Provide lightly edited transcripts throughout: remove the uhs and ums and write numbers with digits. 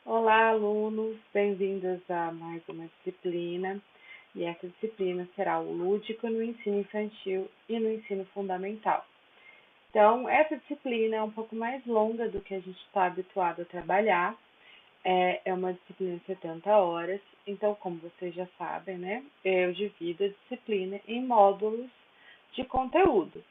Olá, alunos, bem-vindos a mais uma disciplina. E essa disciplina será o lúdico no ensino infantil e no ensino fundamental. Então, essa disciplina é um pouco mais longa do que a gente está habituado a trabalhar. É uma disciplina de 70 horas. Então, como vocês já sabem, né, eu divido a disciplina em módulos de conteúdo.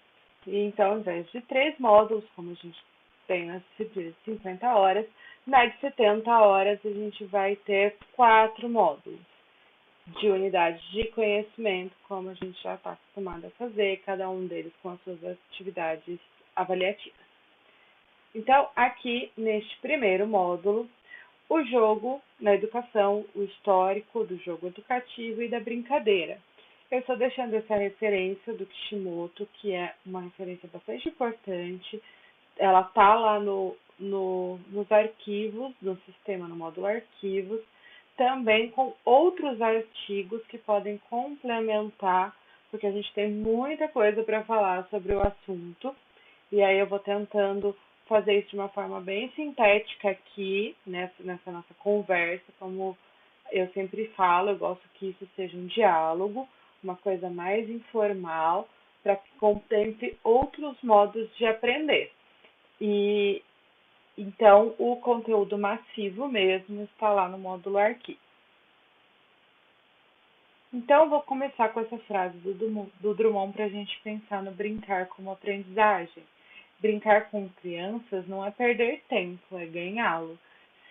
E então, ao invés de 3 módulos, como a gente tem nas disciplinas de 50 horas, na de 70 horas a gente vai ter 4 módulos de unidades de conhecimento, como a gente já está acostumado a fazer, cada um deles com as suas atividades avaliativas. Então, aqui neste primeiro módulo, o jogo na educação, o histórico do jogo educativo e da brincadeira. Eu estou deixando essa referência do Kishimoto, que é uma referência bastante importante. Ela está lá nos arquivos, no sistema, no módulo arquivos, também com outros artigos que podem complementar, porque a gente tem muita coisa para falar sobre o assunto. E aí eu vou tentando fazer isso de uma forma bem sintética aqui, nessa nossa conversa, como eu sempre falo, eu gosto que isso seja um diálogo, uma coisa mais informal, para que contemple outros modos de aprender. E então o conteúdo massivo mesmo está lá no módulo arquivo. Então, vou começar com essa frase do Drummond para a gente pensar no brincar como aprendizagem. Brincar com crianças não é perder tempo, é ganhá-lo.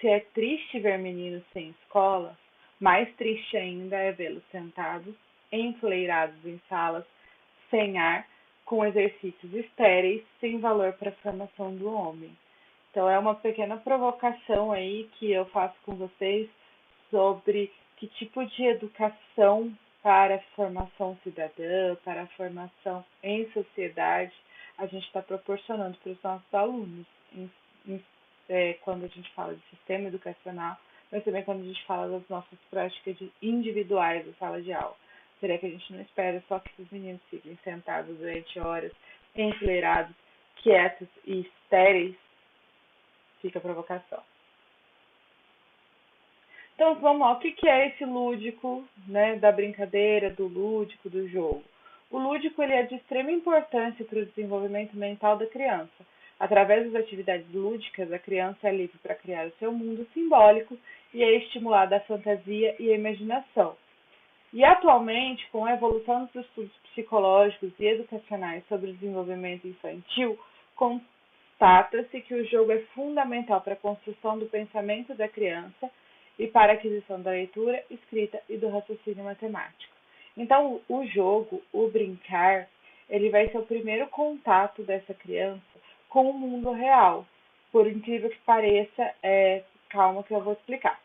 Se é triste ver meninos sem escola, mais triste ainda é vê-los sentados, enfileirados em salas, sem ar, com exercícios estéreis, sem valor para a formação do homem. Então, é uma pequena provocação aí que eu faço com vocês sobre que tipo de educação para a formação cidadã, para a formação em sociedade, a gente está proporcionando para os nossos alunos, quando a gente fala de sistema educacional, mas também quando a gente fala das nossas práticas individuais da sala de aula. Será que a gente não espera só que os meninos fiquem sentados durante horas, enfileirados, quietos e estéreis? Fica a provocação. Então, vamos lá, o que é esse lúdico, né, da brincadeira, do lúdico, do jogo? O lúdico ele é de extrema importância para o desenvolvimento mental da criança. Através das atividades lúdicas, a criança é livre para criar o seu mundo simbólico e é estimulada a fantasia e a imaginação. E atualmente, com a evolução dos estudos psicológicos e educacionais sobre o desenvolvimento infantil, constata-se que o jogo é fundamental para a construção do pensamento da criança e para a aquisição da leitura, escrita e do raciocínio matemático. Então, o jogo, o brincar, ele vai ser o primeiro contato dessa criança com o mundo real. Por incrível que pareça, calma que eu vou explicar.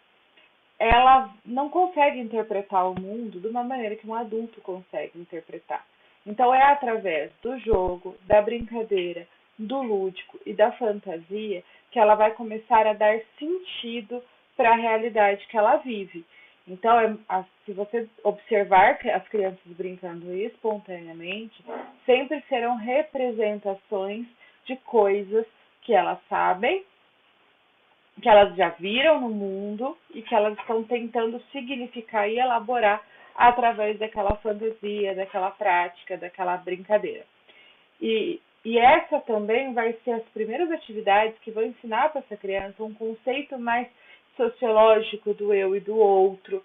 Ela não consegue interpretar o mundo de uma maneira que um adulto consegue interpretar. Então, é através do jogo, da brincadeira, do lúdico e da fantasia que ela vai começar a dar sentido para a realidade que ela vive. Então, se você observar as crianças brincando espontaneamente, sempre serão representações de coisas que elas sabem, que elas já viram no mundo e que elas estão tentando significar e elaborar através daquela fantasia, daquela prática, daquela brincadeira. E essa também vai ser as primeiras atividades que vão ensinar para essa criança um conceito mais sociológico do eu e do outro,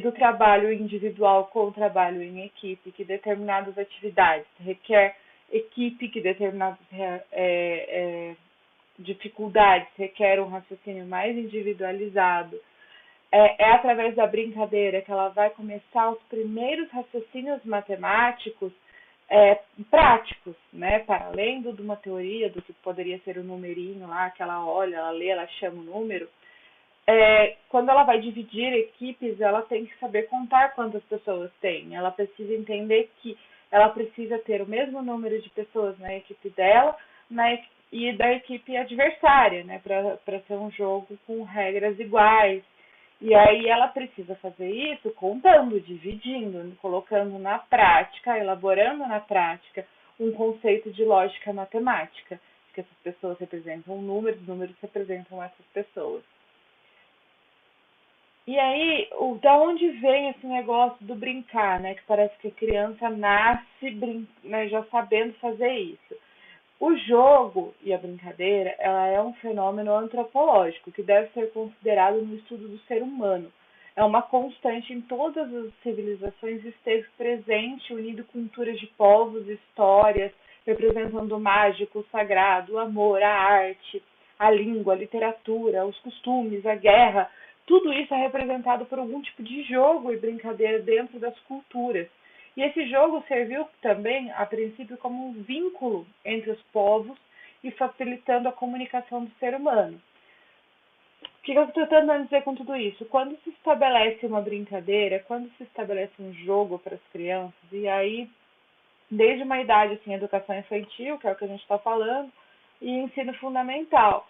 do trabalho individual com o trabalho em equipe, que determinadas atividades requer equipe, que determinadas dificuldades requer um raciocínio mais individualizado. É através da brincadeira que ela vai começar os primeiros raciocínios matemáticos práticos, né? Para além de uma teoria do que poderia ser o numerinho lá, que ela olha, ela lê, ela chama o número. Quando ela vai dividir equipes, ela tem que saber contar quantas pessoas tem. Ela precisa entender que ela precisa ter o mesmo número de pessoas na equipe dela e da equipe adversária, né? Para ser um jogo com regras iguais. E aí ela precisa fazer isso contando, dividindo, colocando na prática, elaborando na prática um conceito de lógica matemática, que essas pessoas representam números, números representam essas pessoas. E aí, da onde vem esse negócio do brincar, né? Que parece que a criança nasce né, já sabendo fazer isso. O jogo e a brincadeira, ela é um fenômeno antropológico que deve ser considerado no estudo do ser humano. É uma constante em todas as civilizações e esteve presente, unindo culturas de povos, histórias, representando o mágico, o sagrado, o amor, a arte, a língua, a literatura, os costumes, a guerra. Tudo isso é representado por algum tipo de jogo e brincadeira dentro das culturas. E esse jogo serviu também, a princípio, como um vínculo entre os povos e facilitando a comunicação do ser humano. O que eu estou tentando dizer com tudo isso? Quando se estabelece uma brincadeira, quando se estabelece um jogo para as crianças, e aí, desde uma idade, assim, educação infantil, que é o que a gente está falando, e ensino fundamental,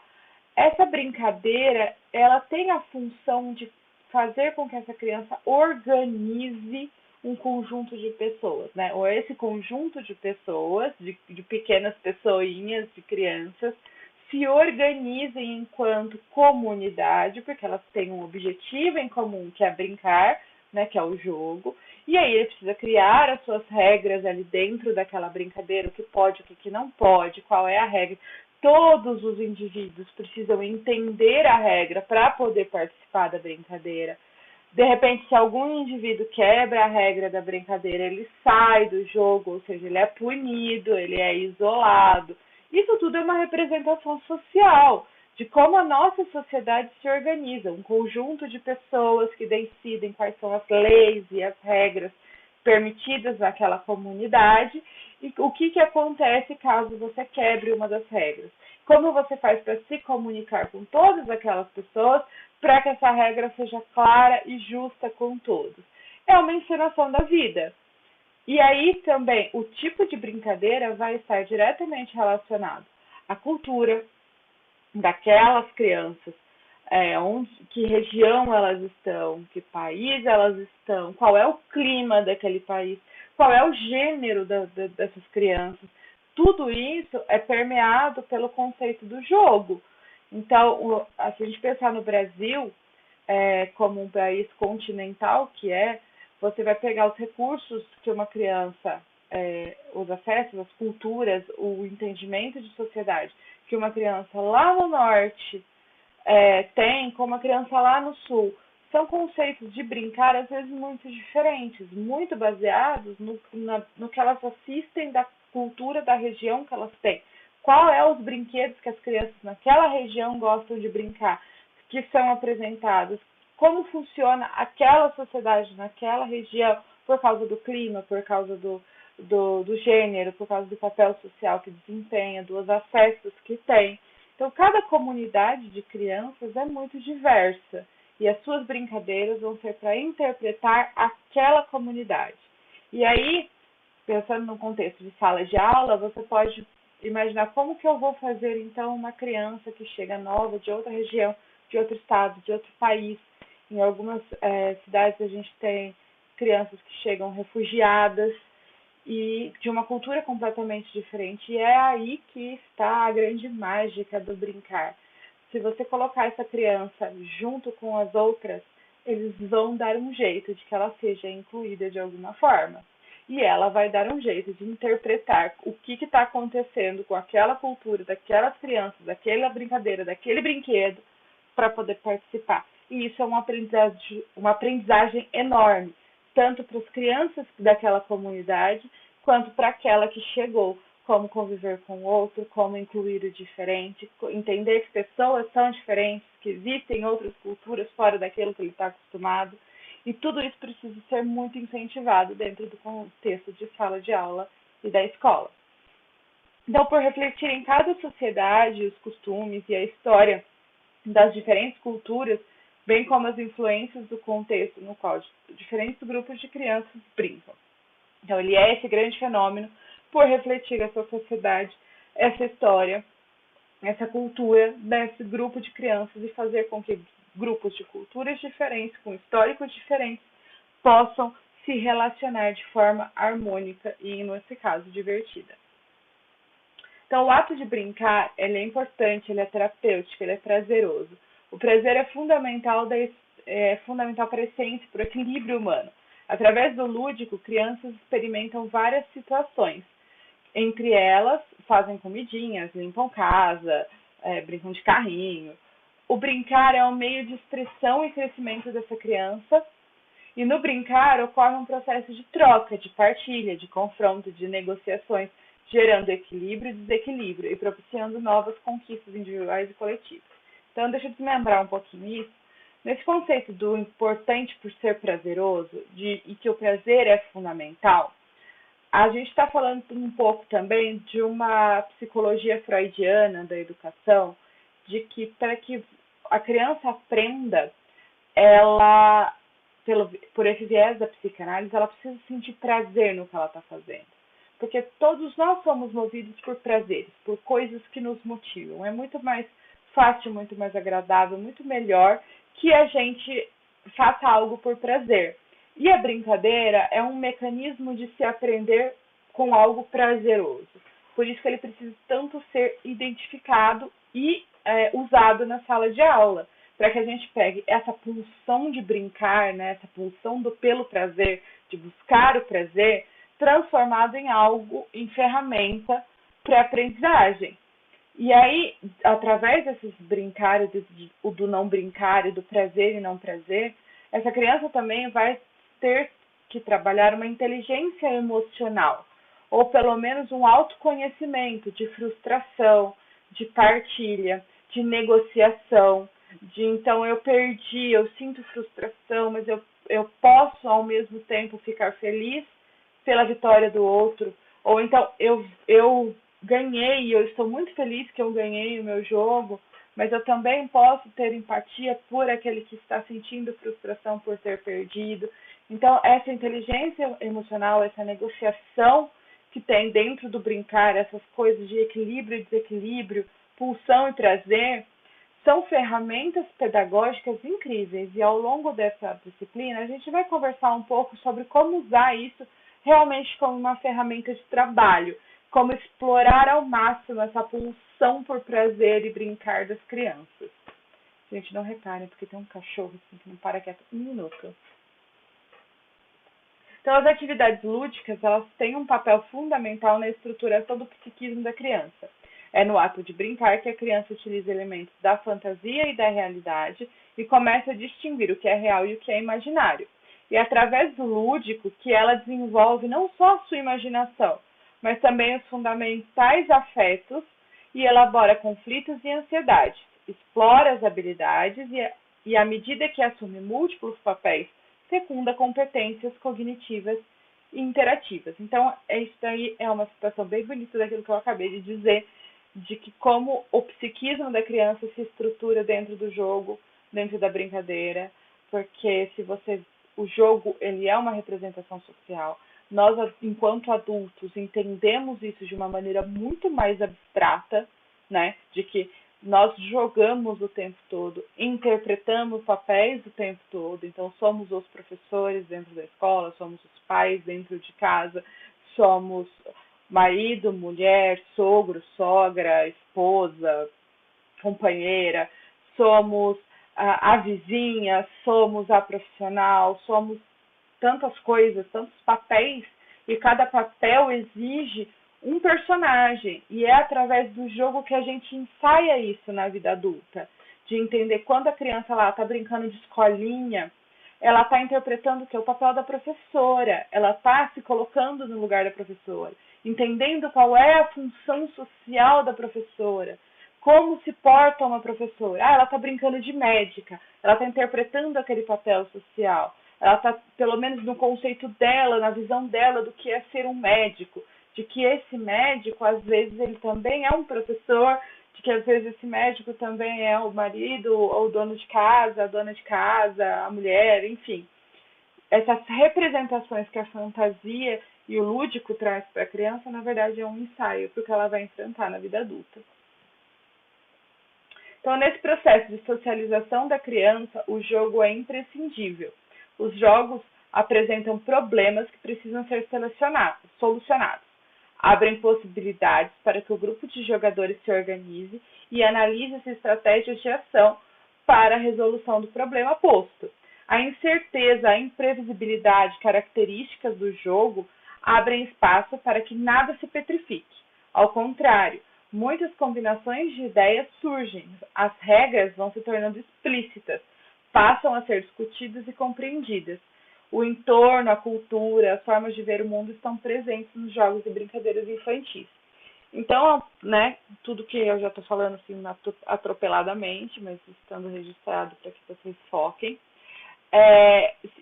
essa brincadeira, ela tem a função de fazer com que essa criança organize um conjunto de pessoas, né? Ou esse conjunto de pessoas, de pequenas pessoinhas, de crianças, se organizem enquanto comunidade, porque elas têm um objetivo em comum, que é brincar, né? Que é o jogo. E aí ele precisa criar as suas regras ali dentro daquela brincadeira, o que pode, o que não pode, qual é a regra. Todos os indivíduos precisam entender a regra para poder participar da brincadeira. De repente, se algum indivíduo quebra a regra da brincadeira, ele sai do jogo, ou seja, ele é punido, ele é isolado. Isso tudo é uma representação social de como a nossa sociedade se organiza, um conjunto de pessoas que decidem quais são as leis e as regras permitidas naquela comunidade e o que acontece caso você quebre uma das regras. Como você faz para se comunicar com todas aquelas pessoas para que essa regra seja clara e justa com todos. É uma encenação da vida. E aí também o tipo de brincadeira vai estar diretamente relacionado à cultura daquelas crianças, que região elas estão, que país elas estão, qual é o clima daquele país, qual é o gênero dessas crianças. Tudo isso é permeado pelo conceito do jogo. Então, se a gente pensar no Brasil, como um país continental que é, você vai pegar os recursos que uma criança, os acessos, as culturas, o entendimento de sociedade que uma criança lá no norte tem com uma criança lá no sul. São conceitos de brincar, às vezes, muito diferentes, muito baseados no que elas assistem da cultura da região que elas têm. Qual é os brinquedos que as crianças naquela região gostam de brincar, que são apresentados, como funciona aquela sociedade naquela região, por causa do clima, por causa do gênero, por causa do papel social que desempenha, dos acessos que tem. Então, cada comunidade de crianças é muito diversa e as suas brincadeiras vão ser para interpretar aquela comunidade. E aí, pensando no contexto de sala de aula, você pode imaginar como que eu vou fazer, então, uma criança que chega nova de outra região, de outro estado, de outro país. Em algumas cidades a gente tem crianças que chegam refugiadas e de uma cultura completamente diferente. E é aí que está a grande mágica do brincar. Se você colocar essa criança junto com as outras, eles vão dar um jeito de que ela seja incluída de alguma forma. E ela vai dar um jeito de interpretar o que está acontecendo com aquela cultura, daquelas crianças, daquela brincadeira, daquele brinquedo, para poder participar. E isso é uma aprendizagem enorme, tanto para as crianças daquela comunidade, quanto para aquela que chegou, como conviver com o outro, como incluir o diferente, entender que pessoas são diferentes, que existem outras culturas fora daquilo que ele está acostumado. E tudo isso precisa ser muito incentivado dentro do contexto de sala de aula e da escola. Então, por refletir em cada sociedade, os costumes e a história das diferentes culturas, bem como as influências do contexto no qual diferentes grupos de crianças brincam. Então, ele é esse grande fenômeno por refletir essa sociedade, essa história, essa cultura desse grupo de crianças e fazer com que grupos de culturas diferentes, com históricos diferentes, possam se relacionar de forma harmônica e, nesse caso, divertida. Então, o ato de brincar, ele é importante, ele é terapêutico, ele é prazeroso. O prazer é fundamental é fundamental para a essência, para o equilíbrio humano. Através do lúdico, crianças experimentam várias situações. Entre elas, fazem comidinhas, limpam casa, brincam de carrinho. O brincar é um meio de expressão e crescimento dessa criança. E no brincar ocorre um processo de troca, de partilha, de confronto, de negociações, gerando equilíbrio e desequilíbrio e propiciando novas conquistas individuais e coletivas. Então, deixa eu desmembrar um pouquinho isso. Nesse conceito do importante por ser prazeroso e que o prazer é fundamental, a gente está falando um pouco também de uma psicologia freudiana da educação, de que para que a criança aprenda, ela, por esse viés da psicanálise, ela precisa sentir prazer no que ela está fazendo. Porque todos nós somos movidos por prazeres, por coisas que nos motivam. É muito mais fácil, muito mais agradável, muito melhor que a gente faça algo por prazer. E a brincadeira é um mecanismo de se aprender com algo prazeroso. Por isso que ele precisa tanto ser identificado e usado na sala de aula, para que a gente pegue essa pulsão de brincar, né, essa pulsão pelo prazer, de buscar o prazer, transformado em algo, em ferramenta para aprendizagem. E aí, através desses brincar, do não brincar e do prazer e não prazer, essa criança também vai ter que trabalhar uma inteligência emocional, ou pelo menos um autoconhecimento de frustração, de partilha, de negociação, de então eu perdi, eu sinto frustração, mas eu posso ao mesmo tempo ficar feliz pela vitória do outro, ou então eu ganhei, eu estou muito feliz que eu ganhei o meu jogo, mas eu também posso ter empatia por aquele que está sentindo frustração por ter perdido. Então, essa inteligência emocional, essa negociação que tem dentro do brincar, essas coisas de equilíbrio e desequilíbrio, pulsão e prazer, são ferramentas pedagógicas incríveis. E ao longo dessa disciplina, a gente vai conversar um pouco sobre como usar isso realmente como uma ferramenta de trabalho, como explorar ao máximo essa pulsão por prazer e brincar das crianças. Gente, não reparem, porque tem um cachorro assim, que não para quieto um minuto. Então, as atividades lúdicas, elas têm um papel fundamental na estruturação do psiquismo da criança. É no ato de brincar que a criança utiliza elementos da fantasia e da realidade e começa a distinguir o que é real e o que é imaginário. E é através do lúdico que ela desenvolve não só a sua imaginação, mas também os fundamentais afetos e elabora conflitos e ansiedades, explora as habilidades e à medida que assume múltiplos papéis, fecunda competências cognitivas e interativas. Então, isso aí é uma situação bem bonita daquilo que eu acabei de dizer, de que como o psiquismo da criança se estrutura dentro do jogo, dentro da brincadeira, porque o jogo ele é uma representação social. Nós, enquanto adultos, entendemos isso de uma maneira muito mais abstrata, né? De que nós jogamos o tempo todo, interpretamos papéis o tempo todo. Então, somos os professores dentro da escola, somos os pais dentro de casa, somos marido, mulher, sogro, sogra, esposa, companheira, somos a vizinha, somos a profissional, somos tantas coisas, tantos papéis, e cada papel exige um personagem, e é através do jogo que a gente ensaia isso na vida adulta, de entender quando a criança lá está brincando de escolinha, ela está interpretando o que é o papel da professora, ela está se colocando no lugar da professora, entendendo qual é a função social da professora, como se porta uma professora. Ela está brincando de médica, ela está interpretando aquele papel social, ela está, pelo menos no conceito dela, na visão dela do que é ser um médico, de que esse médico, às vezes, ele também é um professor, de que às vezes esse médico também é o marido ou o dono de casa, a dona de casa, a mulher, enfim. Essas representações que a fantasia e o lúdico traz para a criança, na verdade, é um ensaio para o que ela vai enfrentar na vida adulta. Então, nesse processo de socialização da criança, o jogo é imprescindível. Os jogos apresentam problemas que precisam ser solucionados. Abrem possibilidades para que o grupo de jogadores se organize e analise as estratégias de ação para a resolução do problema posto. A incerteza, a imprevisibilidade, características do jogo abrem espaço para que nada se petrifique. Ao contrário, muitas combinações de ideias surgem, as regras vão se tornando explícitas, passam a ser discutidas e compreendidas. O entorno, a cultura, as formas de ver o mundo estão presentes nos jogos e brincadeiras infantis. Então, né, tudo que eu já estou falando assim atropeladamente, mas estando registrado para que vocês foquem.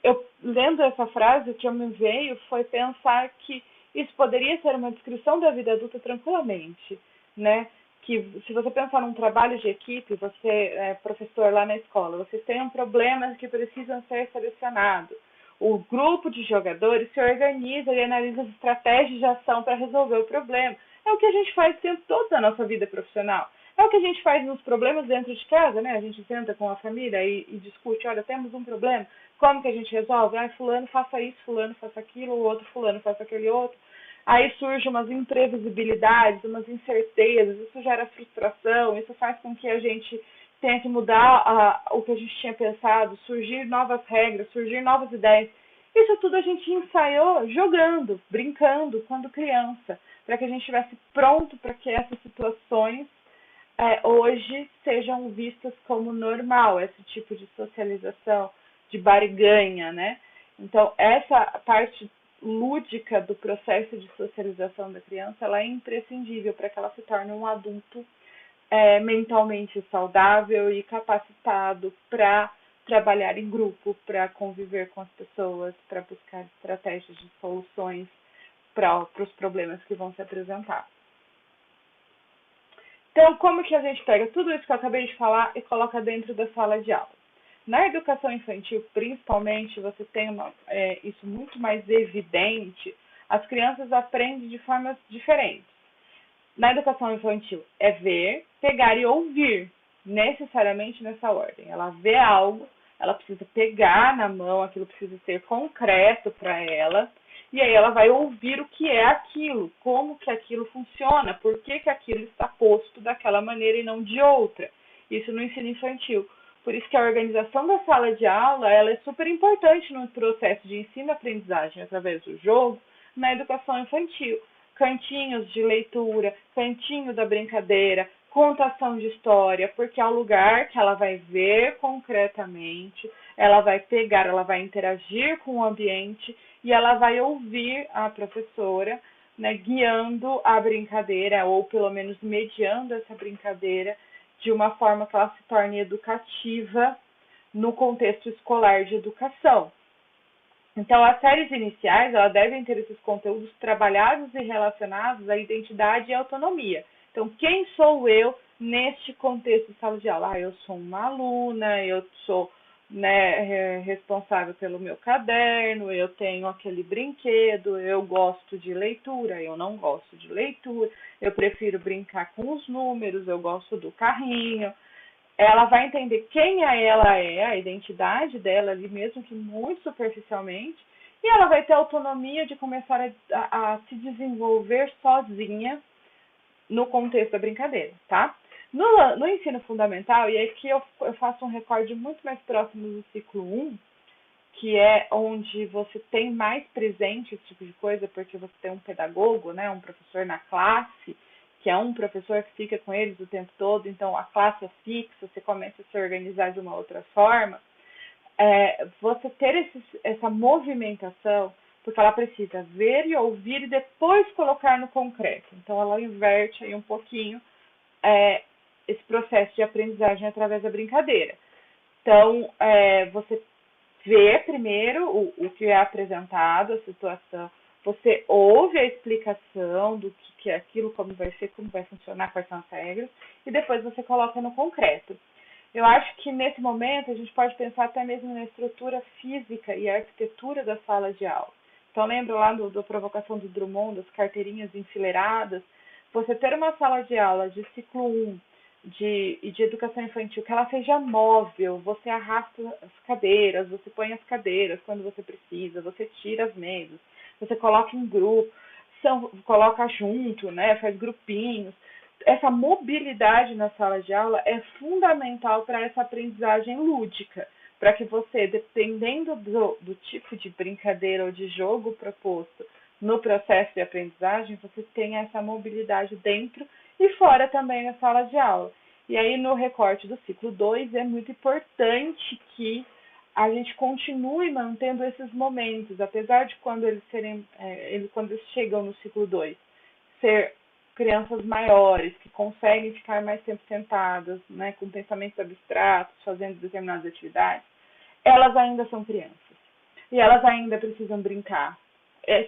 Eu lendo essa frase, o que eu me veio foi pensar que isso poderia ser uma descrição da vida adulta tranquilamente, né? Que se você pensar num trabalho de equipe, você é professor lá na escola, vocês têm problemas que precisam ser selecionados. O grupo de jogadores se organiza e analisa as estratégias de ação para resolver o problema. É o que a gente faz o tempo todo na nossa vida profissional. É o que a gente faz nos problemas dentro de casa, né? A gente senta com a família e discute, olha, temos um problema, como que a gente resolve? Ah, fulano faça isso, fulano faça aquilo, o outro fulano faça aquele outro. Aí surgem umas imprevisibilidades, umas incertezas, isso gera frustração, isso faz com que a gente tenha que mudar o que a gente tinha pensado, surgir novas regras, surgir novas ideias. Isso tudo a gente ensaiou jogando, brincando, quando criança, para que a gente estivesse pronto para que essas situações hoje sejam vistas como normal, esse tipo de socialização, de barganha, né? Então, essa parte lúdica do processo de socialização da criança, ela é imprescindível para que ela se torne um adulto mentalmente saudável e capacitado para trabalhar em grupo, para conviver com as pessoas, para buscar estratégias de soluções para os problemas que vão se apresentar. Então, como que a gente pega tudo isso que eu acabei de falar e coloca dentro da sala de aula? Na educação infantil, principalmente, você tem isso muito mais evidente, as crianças aprendem de formas diferentes. Na educação infantil, é ver, pegar e ouvir, necessariamente nessa ordem. Ela vê algo, ela precisa pegar na mão, aquilo precisa ser concreto para ela, e aí ela vai ouvir o que é aquilo, como que aquilo funciona, por que aquilo está posto daquela maneira e não de outra. Isso no ensino infantil. Por isso que a organização da sala de aula ela é super importante no processo de ensino-aprendizagem através do jogo na educação infantil. Cantinhos de leitura, cantinho da brincadeira, contação de história, porque é o lugar que ela vai ver concretamente, ela vai pegar, ela vai interagir com o ambiente e ela vai ouvir a professora, né, guiando a brincadeira ou pelo menos mediando essa brincadeira de uma forma que ela se torne educativa no contexto escolar de educação. Então, as séries iniciais, elas devem ter esses conteúdos trabalhados e relacionados à identidade e autonomia. Então, quem sou eu neste contexto de sala de aula? Eu sou uma aluna, eu sou responsável pelo meu caderno, eu tenho aquele brinquedo, eu gosto de leitura, eu não gosto de leitura, eu prefiro brincar com os números, eu gosto do carrinho. Ela vai entender quem ela é, a identidade dela ali, mesmo que muito superficialmente, e ela vai ter autonomia de começar a se desenvolver sozinha no contexto da brincadeira, tá? No ensino fundamental, e aqui eu faço um recorde muito mais próximo do ciclo 1, que é onde você tem mais presente esse tipo de coisa, porque você tem um pedagogo, né, um professor na classe, que é um professor que fica com eles o tempo todo, então a classe é fixa, você começa a se organizar de uma outra forma, você ter essa movimentação, porque ela precisa ver e ouvir e depois colocar no concreto. Então ela inverte aí um pouquinho esse processo de aprendizagem através da brincadeira. Então, você vê primeiro o que é apresentado, a situação, você ouve a explicação do que é aquilo, como vai ser, como vai funcionar, quais são as regras, e depois você coloca no concreto. Eu acho que nesse momento a gente pode pensar até mesmo na estrutura física e a arquitetura da sala de aula. Então lembra lá da provocação do Drummond, das carteirinhas enfileiradas? Você ter uma sala de aula de ciclo 1 de educação infantil, que ela seja móvel, você arrasta as cadeiras, você põe as cadeiras quando você precisa, você tira as mesas, você coloca em grupo, coloca junto, né, faz grupinhos. essa mobilidade na sala de aula é fundamental para essa aprendizagem lúdica, para que você, dependendo do tipo de brincadeira ou de jogo proposto no processo de aprendizagem, você tenha essa mobilidade dentro e fora também na sala de aula. E aí, no recorte do ciclo 2, é muito importante que a gente continue mantendo esses momentos, apesar de quando quando eles chegam no ciclo 2, ser crianças maiores, que conseguem ficar mais tempo sentadas, né, com pensamentos abstratos, fazendo determinadas atividades, elas ainda são crianças. E elas ainda precisam brincar.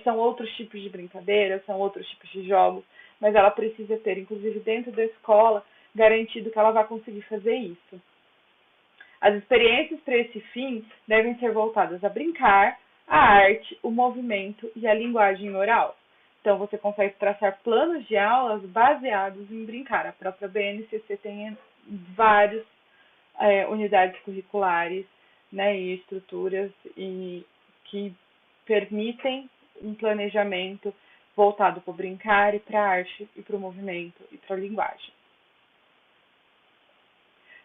São outros tipos de brincadeiras, são outros tipos de jogos, mas ela precisa ter, inclusive dentro da escola, garantido que ela vai conseguir fazer isso. As experiências para esse fim devem ser voltadas a brincar, a arte, o movimento e a linguagem oral. Então, você consegue traçar planos de aulas baseados em brincar. A própria BNCC tem várias unidades curriculares, né, e estruturas que permitem um planejamento voltado para o brincar e para a arte e para o movimento e para a linguagem.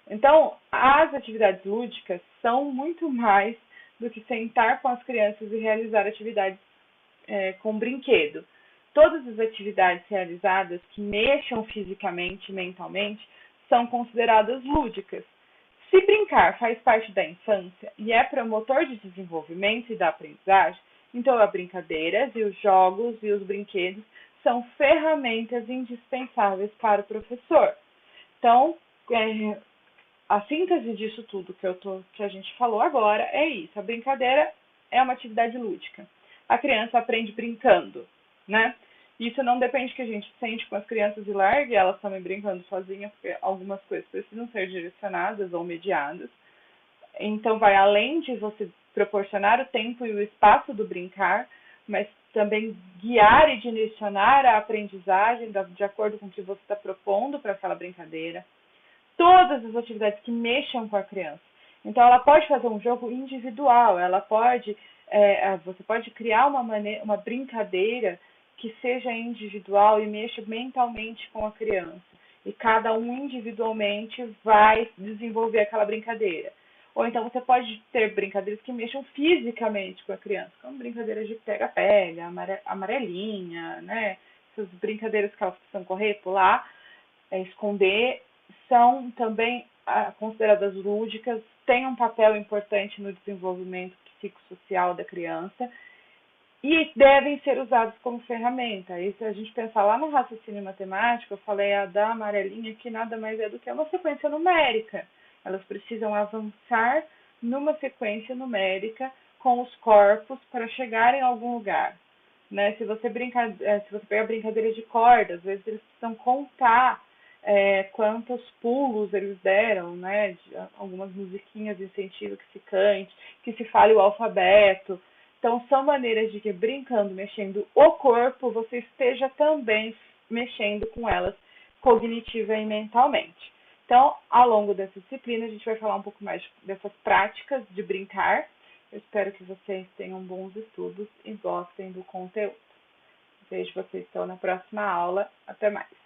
Então, as atividades lúdicas são muito mais do que sentar com as crianças e realizar atividades com brinquedo. Todas as atividades realizadas que mexam fisicamente e mentalmente são consideradas lúdicas. Se brincar faz parte da infância e é promotor de desenvolvimento e da aprendizagem, então as brincadeiras e os jogos e os brinquedos são ferramentas indispensáveis para o professor. Então, a síntese disso tudo que a gente falou agora é isso. A brincadeira é uma atividade lúdica. A criança aprende brincando, né? Isso não depende que a gente sente com as crianças e largue elas também brincando sozinhas, porque algumas coisas precisam ser direcionadas ou mediadas. Então, vai além de você proporcionar o tempo e o espaço do brincar, mas também guiar e direcionar a aprendizagem de acordo com o que você está propondo para aquela brincadeira. Todas as atividades que mexam com a criança. Então, ela pode fazer um jogo individual, você pode criar uma brincadeira que seja individual e mexa mentalmente com a criança. E cada um individualmente vai desenvolver aquela brincadeira. Ou então você pode ter brincadeiras que mexam fisicamente com a criança, como brincadeiras de pega-pega, amarelinha, né? Essas brincadeiras que elas precisam correr, pular, esconder, são também consideradas lúdicas, têm um papel importante no desenvolvimento psicossocial da criança e devem ser usados como ferramenta. E se a gente pensar lá no raciocínio matemático, eu falei da amarelinha, que nada mais é do que uma sequência numérica. Elas precisam avançar numa sequência numérica com os corpos para chegar em algum lugar. Né? Se você pegar brincadeira de corda, às vezes eles precisam contar quantos pulos eles deram, né? De algumas musiquinhas incentivam que se cante, que se fale o alfabeto. Então, são maneiras de que, brincando, mexendo o corpo, você esteja também mexendo com elas cognitiva e mentalmente. Então, ao longo dessa disciplina, a gente vai falar um pouco mais dessas práticas de brincar. Eu espero que vocês tenham bons estudos e gostem do conteúdo. Vejo vocês então na próxima aula. Até mais.